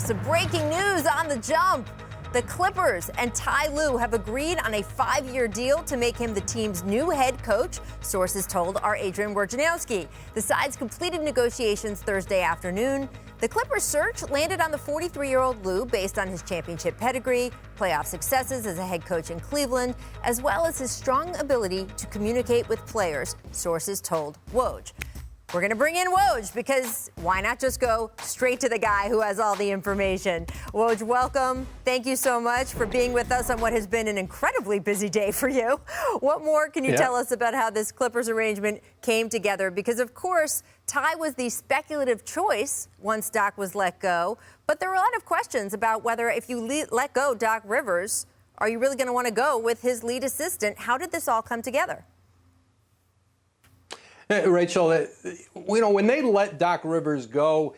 some breaking news on the jump. The Clippers and Ty Lue have agreed on a 5-year deal to make him the team's new head coach, sources told our Adrian Wojnarowski. The sides completed negotiations Thursday afternoon. The Clippers' search landed on the 43-year-old Lue based on his championship pedigree, playoff successes as a head coach in Cleveland, as well as his strong ability to communicate with players, sources told Woj. We're going to bring in Woj because why not just go straight to the guy who has all the information? Woj, welcome. Thank you so much for being with us on what has been an incredibly busy day for you. What more can you tell us about how this Clippers arrangement came together? Because, of course, Ty was the speculative choice once Doc was let go. But there were a lot of questions about whether if you let go Doc Rivers, are you really going to want to go with his lead assistant? How did this all come together? Rachel, when they let Doc Rivers go,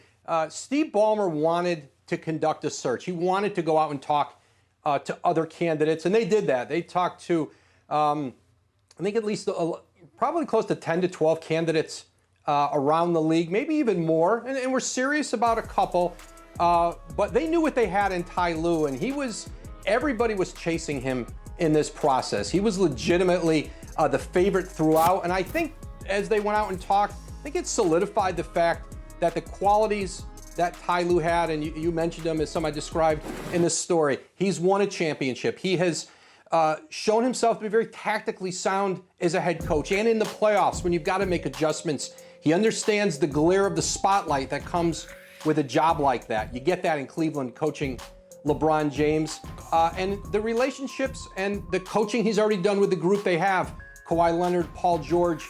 Steve Ballmer wanted to conduct a search. He wanted to go out and talk to other candidates, and they did that. They talked to, I think, at least probably close to 10 to 12 candidates around the league, maybe even more, and we're serious about a couple. But they knew what they had in Ty Lue, and everybody was chasing him in this process. He was legitimately the favorite throughout, and I think as they went out and talked, I think it solidified the fact that the qualities that Ty Lue had, and you mentioned him as some I described in this story, he's won a championship. He has shown himself to be very tactically sound as a head coach. And in the playoffs, when you've got to make adjustments, he understands the glare of the spotlight that comes with a job like that. You get that in Cleveland coaching LeBron James. And the relationships and the coaching he's already done with the group they have, Kawhi Leonard, Paul George,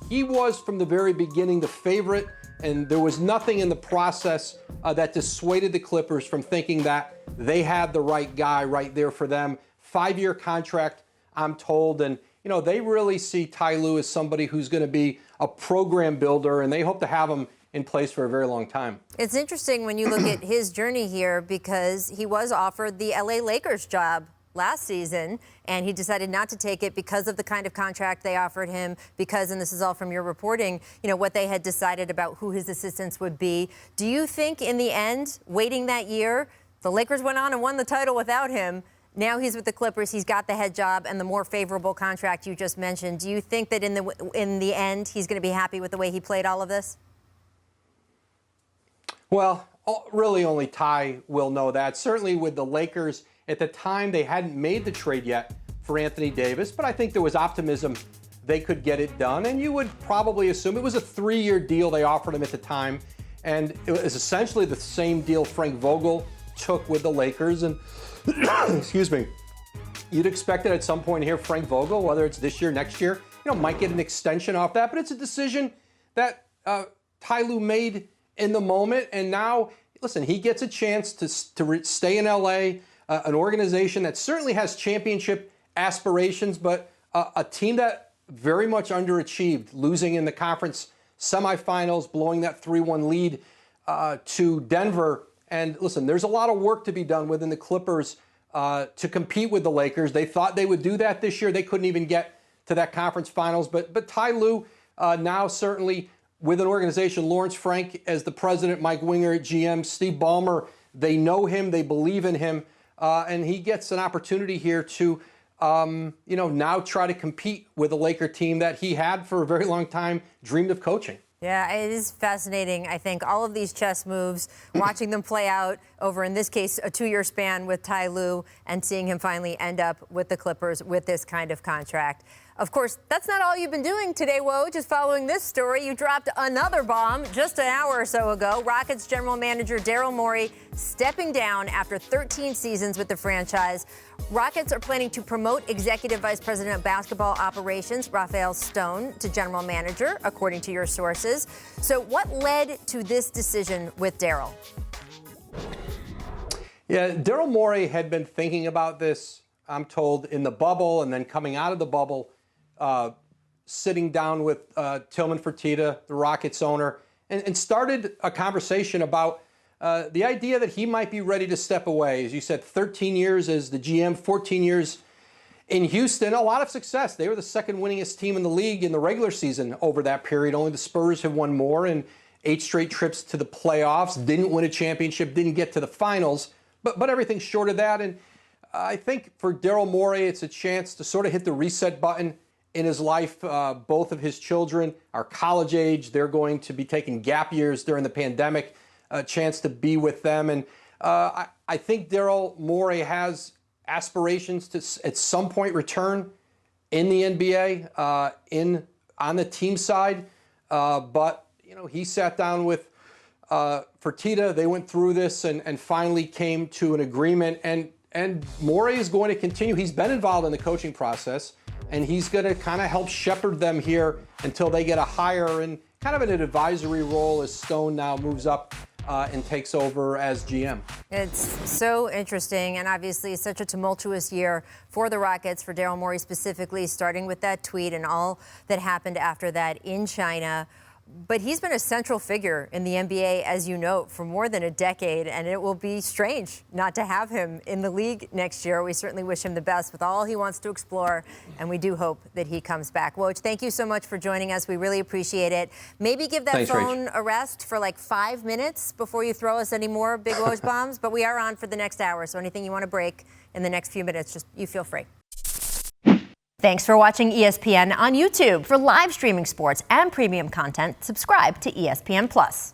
he was from the very beginning the favorite, and there was nothing in the process that dissuaded the Clippers from thinking that they had the right guy right there for them. 5-year contract, I'm told, and they really see Ty Lue as somebody who's going to be a program builder, and they hope to have him in place for a very long time. It's interesting when you look at his journey here because he was offered the LA Lakers job last season, and he decided not to take it because of the kind of contract they offered him, because, and this is all from your reporting, what they had decided about who his assistants would be. Do you think in the end, waiting that year, the Lakers went on and won the title without him? Now he's with the Clippers, he's got the head job and the more favorable contract you just mentioned. Do you think that in the end, he's going to be happy with the way he played all of this? Well, really only Ty will know that. Certainly with the Lakers, at the time, they hadn't made the trade yet for Anthony Davis, but I think there was optimism they could get it done. And you would probably assume it was a 3-year deal they offered him at the time. And it was essentially the same deal Frank Vogel took with the Lakers. And, excuse me, you'd expect that at some point here, Frank Vogel, whether it's this year, next year, might get an extension off that. But it's a decision that Ty Lue made in the moment. And now, listen, he gets a chance to stay in L.A., an organization that certainly has championship aspirations, but a team that very much underachieved, losing in the conference semifinals, blowing that 3-1 lead to Denver. And listen, there's a lot of work to be done within the Clippers to compete with the Lakers. They thought they would do that this year. They couldn't even get to that conference finals. But Ty Lue now certainly with an organization, Lawrence Frank as the president, Mike Winger at GM, Steve Ballmer, they know him, they believe in him. And he gets an opportunity here to, now try to compete with a Laker team that he had for a very long time dreamed of coaching. Yeah, it is fascinating. I think all of these chess moves, watching them play out over, in this case, a 2-year span with Ty Lue and seeing him finally end up with the Clippers with this kind of contract. Of course, that's not all you've been doing today, Woj. Just following this story, you dropped another bomb just an hour or so ago. Rockets general manager Daryl Morey stepping down after 13 seasons with the franchise. Rockets are planning to promote Executive Vice President of Basketball Operations, Rafael Stone, to general manager, according to your sources. So what led to this decision with Daryl? Yeah, Daryl Morey had been thinking about this, I'm told, in the bubble and then coming out of the bubble, sitting down with Tillman Fertitta, the Rockets owner, and started a conversation about the idea that he might be ready to step away. As you said, 13 years as the GM, 14 years in Houston, a lot of success. They were the second winningest team in the league in the regular season over that period. Only the Spurs have won more. And 8 straight trips to the playoffs, didn't win a championship, didn't get to the finals, but everything short of that. And I think for Daryl Morey, it's a chance to sort of hit the reset button in his life. Both of his children are college age. They're going to be taking gap years during the pandemic, a chance to be with them. And I think Daryl Morey has aspirations to at some point return in the NBA, on the team side. But, he sat down with Fertitta. They went through this and finally came to an agreement. And Morey is going to continue. He's been involved in the coaching process, and he's going to kind of help shepherd them here until they get a hire and kind of in an advisory role as Stone now moves up and takes over as GM. It's so interesting, and obviously such a tumultuous year for the Rockets, for Daryl Morey specifically, starting with that tweet and all that happened after that in China. But he's been a central figure in the NBA, as you note, for more than a decade, and it will be strange not to have him in the league next year. We certainly wish him the best with all he wants to explore, and we do hope that he comes back. Woj, thank you so much for joining us. We really appreciate it. Maybe give that phone a rest for like 5 minutes before you throw us any more big Woj bombs, but we are on for the next hour, so anything you want to break in the next few minutes, just you feel free. Thanks for watching ESPN on YouTube. For live streaming sports and premium content, subscribe to ESPN+.